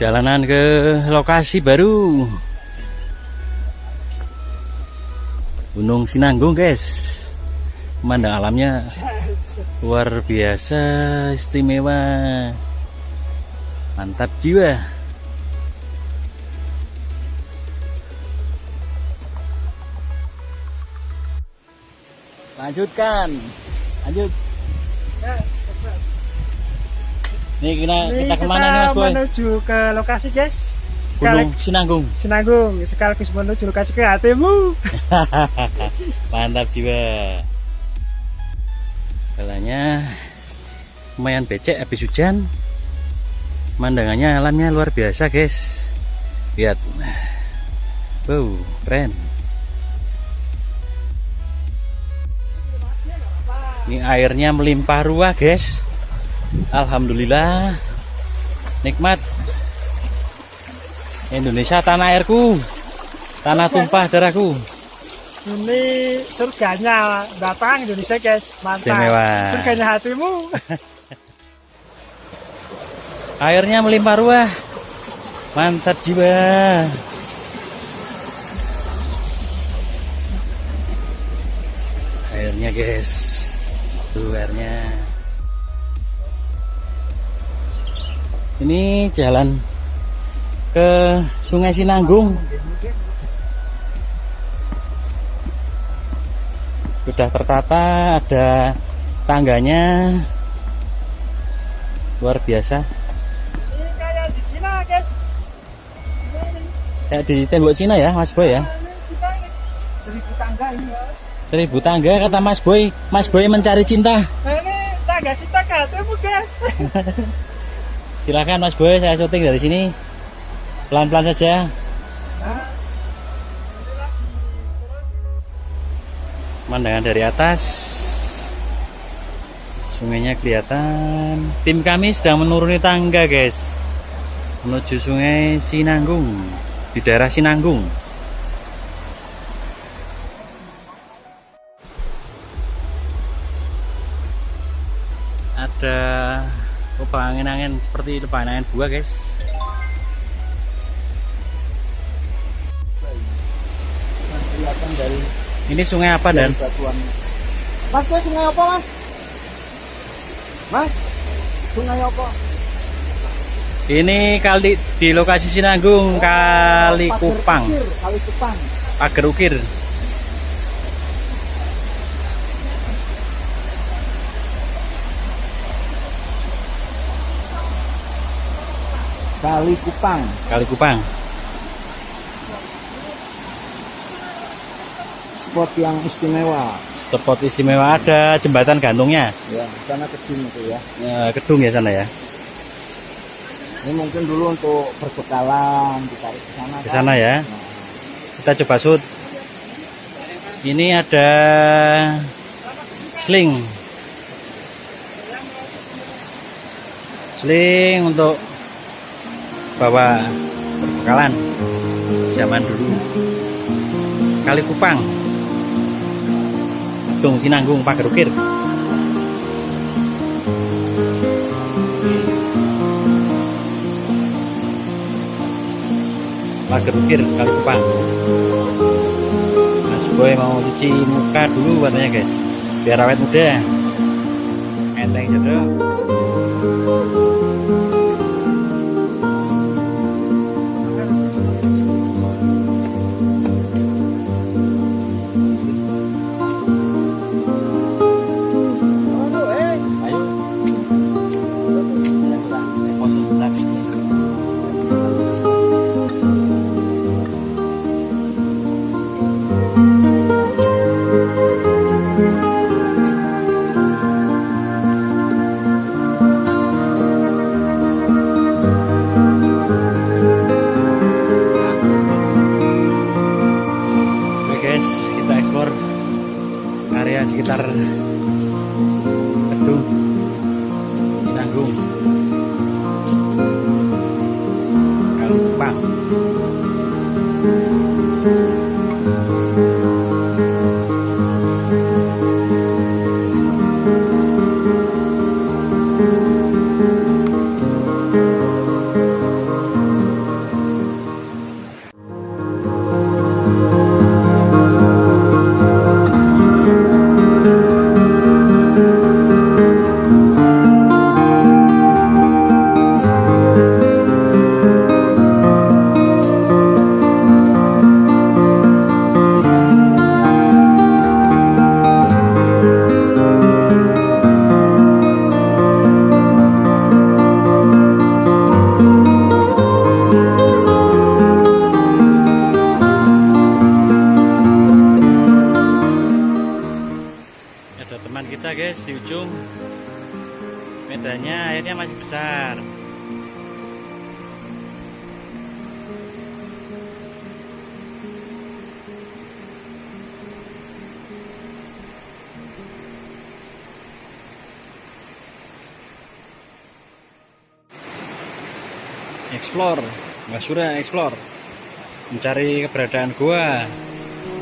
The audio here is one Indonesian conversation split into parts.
Perjalanan ke lokasi baru Gunung Sinanggung, guys. Pemandangan alamnya luar biasa, istimewa, mantap jiwa. Lanjutkan, lanjut. Nih kita kemana nih, Mas Boy? Menuju ke lokasi, guys. Gunung Sinanggung. Sinanggung, sekaligus menuju lokasi ke hatimu. Mantap jiwa. Jalannya lumayan becek habis hujan. Pemandangannya alamnya luar biasa, guys. Lihat. Wow, keren. Ini airnya melimpah ruah, guys. Alhamdulillah. Nikmat. Indonesia tanah airku. Tanah tumpah darahku. Ini surganya datang Indonesia, guys. Mantap. Istimewa. Surganya hatimu. Airnya melimpah ruah. Mantap jiwa. Airnya, guys. Tuh airnya. Ini jalan ke Sungai Sinanggung. Sudah tertata, ada tangganya. Luar biasa. Ini kayak di Cina, guys. Kayak di tembok Cina ya, Mas Boy ya. Ini Cina ini. 1000 tangga ini. 1000 tangga kata Mas Boy. Mas Boy mencari cinta. Nah, ini tangga cinta ke hatimu, guys. Silakan Mas Boy, saya syuting dari sini. Pelan-pelan saja. Pemandangan dari atas, sungainya kelihatan. Tim kami sedang menuruni tangga, guys, menuju Sungai Sinanggung di daerah Sinanggung. Ada angin-angin seperti angin buah, guys. Kelihatan dari Ini sungai apa, Dan? batuan. Mas, itu sungai apa, Mas? Mas, sungai apa? Ini kali di lokasi Sinanggung, Kali Kupang, Kali Kupang. Pager Ukir. Kali Kupang. Kali Kupang. Spot yang istimewa. Spot istimewa, ada jembatan gantungnya. Ya, sana kedung itu ya. Kedung ya sana ya. Ini mungkin dulu untuk berbekalan ditarik ke sana. Ke sana ya. Kita coba shoot. Ini ada sling. Sling untuk bawa berbekalan zaman dulu. Kali Kupang. Gunung Sinanggung, Pager Ukir. Pager Ukir, Kali Kupang. Mas Boy mau cuci muka dulu katanya, guys, biar awet muda. Enteng jodoh. Area sekitar Kedung Sinanggung, Kali Kupang. tandanya airnya masih besar. Explore, Basura explore, mencari keberadaan gua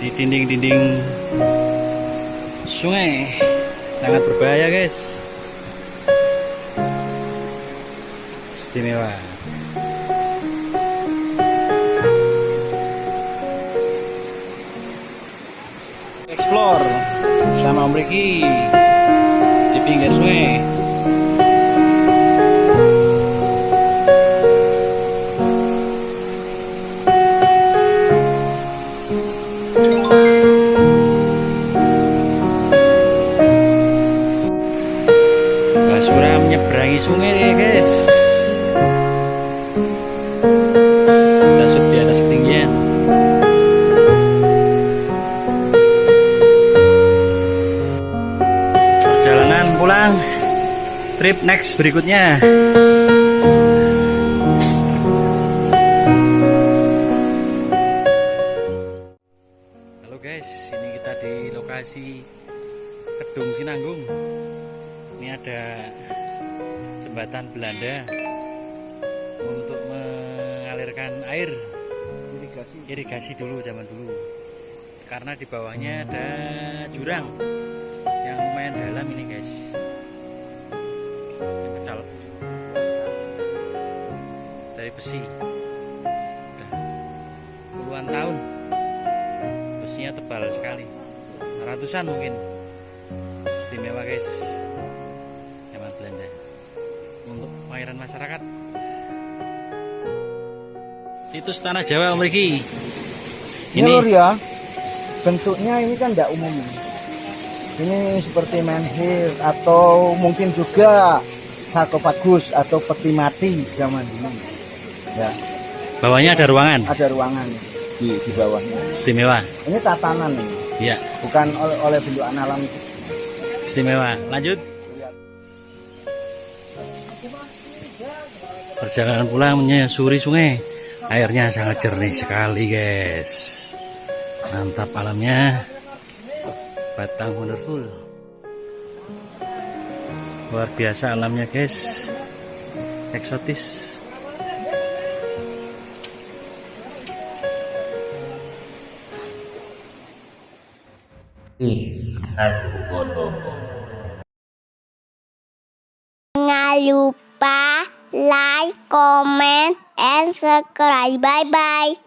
di dinding-dinding sungai. Sangat berbahaya guys. Istimewa. Explore sama Om Riki di pinggir sungai. Basura menyeberangi sungai nih guys. Kita di atas ketinggian. Perjalanan pulang, trip next berikutnya. Halo guys, ini kita di lokasi Kedung Sinanggung. Ini ada jembatan Belanda untuk mengalirkan air irigasi dulu zaman dulu, karena di bawahnya ada jurang yang lumayan dalam ini guys. Ini pedal dari besi, udah puluhan tahun, besinya tebal sekali, ratusan mungkin. Istimewa guys, zaman Belanda untuk pengairan masyarakat. Situs Tanah Jawa Om Riki. Ini lur ya, bentuknya ini kan tidak umum. Ini seperti menhir atau mungkin juga sarkofagus atau peti mati zaman dulu. Ya. Bawahnya ada ruangan. Ada ruangan di bawahnya. Istimewa. Ini tatanan ini. Iya. Bukan oleh bentukan alam. Istimewa. Lanjut. Perjalanan pulang menyusuri sungai. Airnya sangat jernih sekali guys. Mantap alamnya. Batang wonderful. Luar biasa alamnya guys. Eksotis. Jangan lupa like, comment, and subscribe. Bye bye.